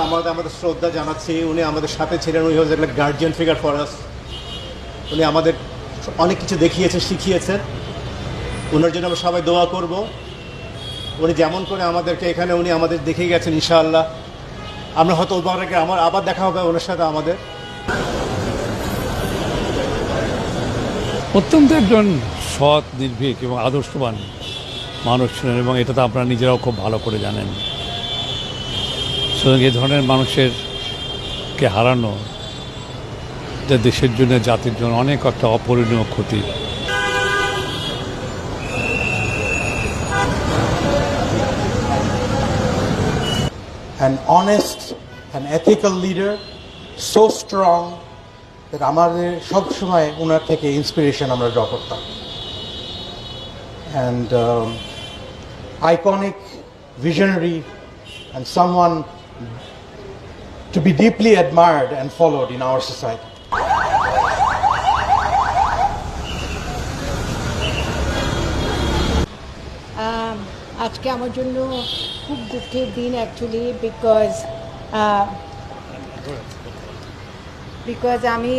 আমাদের শ্রদ্ধা জানাচ্ছি। উনি আমাদের সাথে ছিলেন, উনি হচ্ছে একটা গার্জিয়ান ফিগার ফর আস। উনি আমাদের অনেক কিছু দেখিয়েছে, শিখিয়েছেন। ওনার জন্য আমরা সবাই দোয়া করব। উনি যেমন করে আমাদেরকে এখানে উনি আমাদের দেখে গেছেন, ইনশাআল্লাহ আমরা হয়তো আমার আবার দেখা হবে ওনার সাথে আমাদের। অত্যন্ত একজন সৎ, নির্ভীক এবং আদর্শবান মানুষ ছিলেন, এবং এটা তো আপনারা নিজেরাও খুব ভালো করে জানেন। সুতরাং এই ধরনের মানুষকে হারানো এটা দেশের জন্য, জাতির জন্য অনেক একটা অপরিণীয় ক্ষতি। An honest and ethical leader, so strong that আমাদের সব সময় ওনার থেকে ইন্সপিরেশন আমরা ড্র করতাম। And iconic, visionary, and someone to be deeply admired and followed in our society. আজকে আমার জন্য খুব দুঃখের দিন অ্যাকচুয়ালি, বিকজ আমি